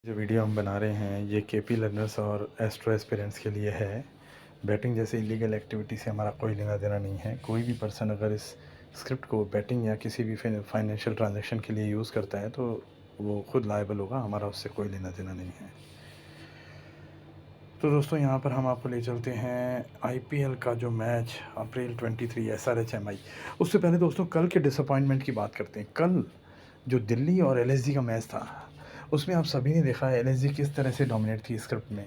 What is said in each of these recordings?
जो वीडियो हम बना रहे हैं ये केपी लर्नर्स और एस्ट्रो एस्पिरेंट्स के लिए है। बैटिंग जैसे इलीगल एक्टिविटी से हमारा कोई लेना देना नहीं है। कोई भी पर्सन अगर इस स्क्रिप्ट को बैटिंग या किसी भी फाइनेंशियल ट्रांजैक्शन के लिए यूज़ करता है तो वो खुद लायबल होगा, हमारा उससे कोई लेना देना नहीं है। तो दोस्तों यहाँ पर हम आपको ले चलते हैं आईपीएल का जो मैच अप्रैल 23 SRH-MI। उससे पहले दोस्तों कल के डिसअपॉइंटमेंट की बात करते हैं। कल जो दिल्ली और एलएसजी का मैच था उसमें आप सभी ने देखा है एलएसजी किस तरह से डोमिनेट थी स्क्रिप्ट में।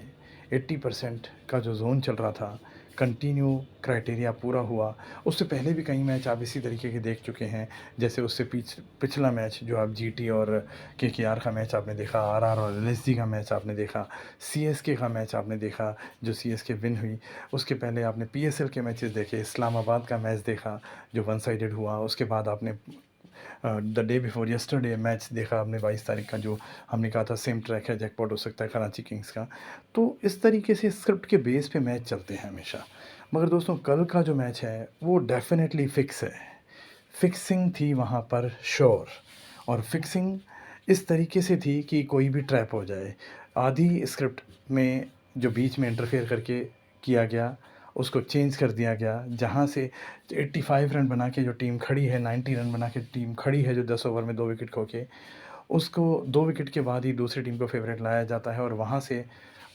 80% का जो जोन चल रहा था, कंटिन्यू क्राइटेरिया पूरा हुआ। उससे पहले भी कई मैच आप इसी तरीके के देख चुके हैं। जैसे उससे पिछला मैच जो आप जीटी और केकेआर का मैच आपने देखा, आरआर और एलएसजी का मैच आपने देखा, सीएसके का मैच आपने देखा जो सीएसके विन हुई। उसके पहले आपने पीएसएल के मैचेस देखे, इस्लामाबाद का मैच देखा जो वन साइडेड हुआ। उसके बाद आपने the day before yesterday match देखा आपने 22 तारीख का, जो हमने कहा था सेम ट्रैक है, जैकपॉट हो सकता है कराची किंग्स का। तो इस तरीके से स्क्रिप्ट के बेस पे मैच चलते हैं हमेशा। मगर दोस्तों कल का जो मैच है वो डेफिनेटली फिक्स है। फिक्सिंग थी वहाँ पर श्योर, और फिक्सिंग इस तरीके से थी कि कोई भी ट्रैप हो जाए। आधी स्क्रिप्ट में जो बीच में इंटरफेयर करके किया गया उसको चेंज कर दिया गया। जहाँ से 85 रन बना के जो टीम खड़ी है, 90 रन बना के टीम खड़ी है जो 10 ओवर में 2 विकेट खो के, उसको 2 विकेट के बाद ही दूसरी टीम को फेवरेट लाया जाता है और वहाँ से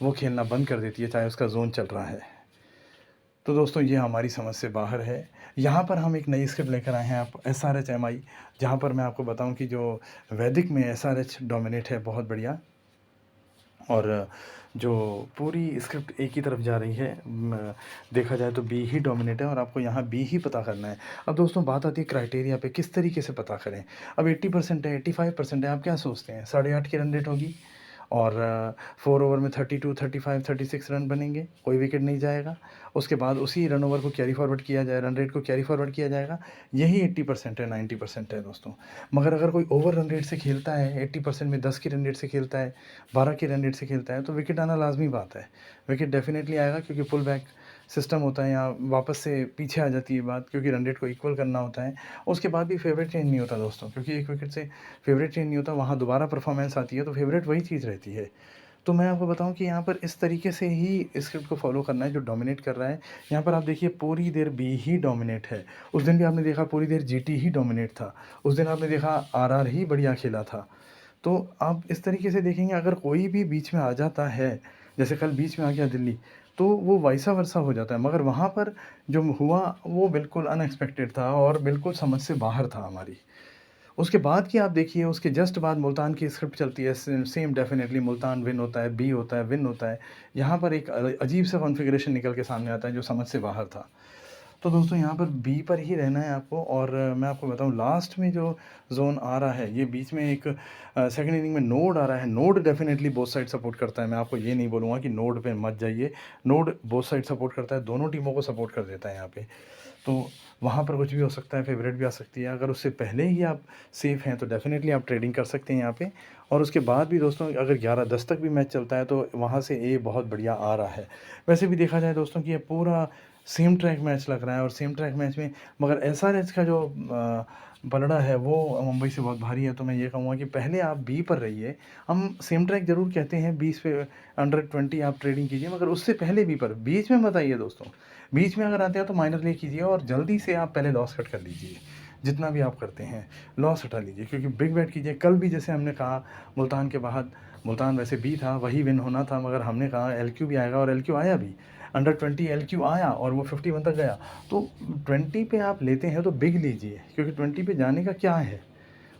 वो खेलना बंद कर देती है चाहे उसका जोन चल रहा है। तो दोस्तों ये हमारी समझ से बाहर है। यहाँ पर हम एक नई स्क्रिप्ट लेकर आए हैं आप SRH-MI, जहाँ पर मैं आपको बताऊँ कि जो वैदिक में SRH डोमिनेट है बहुत बढ़िया, और जो पूरी स्क्रिप्ट एक ही तरफ जा रही है। देखा जाए तो बी ही डोमिनेट है और आपको यहाँ बी ही पता करना है। अब दोस्तों बात आती है क्राइटेरिया पे, किस तरीके से पता करें। अब 80% है, 85% है, आप क्या सोचते हैं 8.5 की रन रेट होगी और 4 ओवर में 32, 35, 36 रन बनेंगे, कोई विकेट नहीं जाएगा। उसके बाद उसी रन ओवर को कैरी फॉरवर्ड किया जाए, रन रेट को कैरी फॉरवर्ड किया जाएगा। यही 80% है, 90% है दोस्तों। मगर अगर कोई ओवर रन रेट से खेलता है, 80% में 10 की रन रेट से खेलता है, 12 की रन रेट से खेलता है, तो विकेट आना लाजमी बात है। विकेट डेफिनेटली आएगा क्योंकि पुल बैक सिस्टम होता है, या वापस से पीछे आ जाती है बात, क्योंकि रन रेट को इक्वल करना होता है। उसके बाद भी फेवरेट चेंज नहीं होता दोस्तों, क्योंकि एक विकेट से फेवरेट चेंज नहीं होता, वहाँ दोबारा परफॉर्मेंस आती है तो फेवरेट वही चीज़ रहती है। तो मैं आपको बताऊं कि यहाँ पर इस तरीके से ही स्क्रिप्ट को फॉलो करना है जो डोमिनेट कर रहा है। यहाँ पर आप देखिए पूरी देर बी ही डोमिनेट है। उस दिन भी आपने देखा पूरी देर जीटी ही डोमिनेट था। उस दिन आपने देखा आरआर ही बढ़िया खेला था। तो आप इस तरीके से देखेंगे अगर कोई भी बीच में आ जाता है, जैसे कल बीच में आ गया दिल्ली, तो वो वैसा वर्सा हो जाता है। मगर वहाँ पर जो हुआ वो बिल्कुल अनएक्सपेक्टेड था और बिल्कुल समझ से बाहर था हमारी। उसके बाद की आप देखिए, उसके जस्ट बाद मुल्तान की स्क्रिप्ट चलती है, सेम डेफिनेटली मुल्तान विन होता है, बी होता है, विन होता है। यहाँ पर एक अजीब सा कॉन्फ़िगरेशन निकल के सामने आता है जो समझ से बाहर था। तो दोस्तों यहाँ पर बी पर ही रहना है आपको। और मैं आपको बताऊँ लास्ट में जो ज़ोन आ रहा है, ये बीच में एक सेकंड इनिंग में नोड आ रहा है। Node definitely both side support करता है। मैं आपको ये नहीं बोलूँगा कि नोड पे मत जाइए, नोड बोथ साइड सपोर्ट करता है, दोनों टीमों को सपोर्ट कर देता है यहाँ पे। तो वहाँ पर कुछ भी हो सकता है, फेवरेट भी आ सकती है। अगर उससे पहले ही आप सेफ़ हैं तो डेफिनेटली आप ट्रेडिंग कर सकते हैं यहाँ पे। और उसके बाद भी दोस्तों अगर 11-10 तक भी मैच चलता है तो वहाँ से ए बहुत बढ़िया आ रहा है। वैसे भी देखा जाए दोस्तों कि ये पूरा सेम ट्रैक मैच लग रहा है, और सेम ट्रैक मैच में मगर एसआरएच का जो पलड़ा है वो मुंबई से बहुत भारी है। तो मैं ये कहूँगा कि पहले आप बी पर रहिए। हम सेम ट्रैक ज़रूर कहते हैं, 20 पे अंडर 20 आप ट्रेडिंग कीजिए, मगर उससे पहले बी पर, बीच में मत आइए दोस्तों। बीच में अगर आते हैं तो माइनर ले कीजिए और जल्दी से आप पहले लॉस कट कर लीजिए। जितना भी आप करते हैं लॉस हटा लीजिए, क्योंकि बिग बैट कीजिए। कल भी जैसे हमने कहा मुल्तान के बाद, मुल्तान वैसे बी था, वही विन होना था, मगर हमने कहा एलक्यू भी आएगा और एलक्यू आया भी। अंडर 20 एलक्यू आया और वो 51 तक गया। तो 20 पे आप लेते हैं तो बिग लीजिए, क्योंकि 20 पे जाने का क्या है।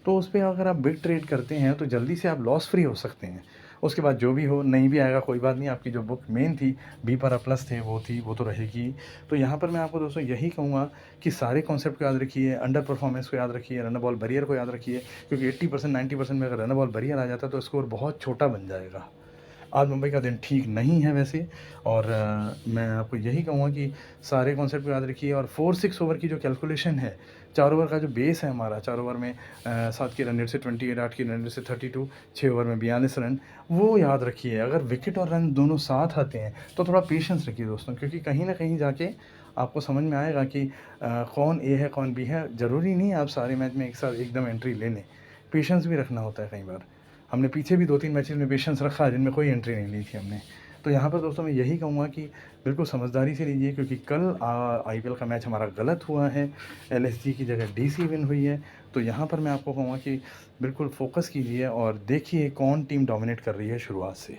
तो उस पे अगर आप बिग ट्रेड करते हैं तो जल्दी से आप लॉस फ्री हो सकते हैं। उसके बाद जो भी हो, नहीं भी आएगा कोई बात नहीं, आपकी जो बुक मेन थी बी पर प्लस थे वो थी, वो तो रहेगी। तो यहाँ पर मैं आपको दोस्तों यही कहूँगा कि सारे कॉन्सेप्ट को याद रखिए, अंडर परफॉर्मेंस को याद रखिए, रन बॉल बैरियर को याद रखिए, क्योंकि 80% 90% में अगर रन बॉल बैरियर आ जाता है तो स्कोर बहुत छोटा बन जाएगा। आज मुंबई का दिन ठीक नहीं है वैसे। और मैं आपको यही कहूँगा कि सारे कॉन्सेप्ट को याद रखिए। और 4-6 ओवर की जो कैलकुलेशन है, 4 ओवर का जो बेस है हमारा, 4 ओवर में 7 की रन रेट से 28, 8 की रन रेट से 32, 6 ओवर में 42 रन, वो याद रखिए। अगर विकेट और रन दोनों साथ आते हैं तो थोड़ा पेशेंस रखिए दोस्तों, क्योंकि कहीं ना कहीं जाके आपको समझ में आएगा कि कौन ए है कौन बी है। ज़रूरी नहीं आप सारे मैच में एक साथ एकदम एंट्री ले लें, पेशेंस भी रखना होता है कई बार। हमने पीछे भी 2-3 मैचेज़ में पेशेंस रखा जिनमें कोई एंट्री नहीं ली थी हमने। तो यहाँ पर दोस्तों मैं यही कहूँगा कि बिल्कुल समझदारी से लीजिए, क्योंकि कल आईपीएल का मैच हमारा गलत हुआ है, एलएसजी की जगह डीसी विन हुई है। तो यहाँ पर मैं आपको कहूँगा कि बिल्कुल फ़ोकस कीजिए और देखिए कौन टीम डोमिनेट कर रही है शुरुआत से।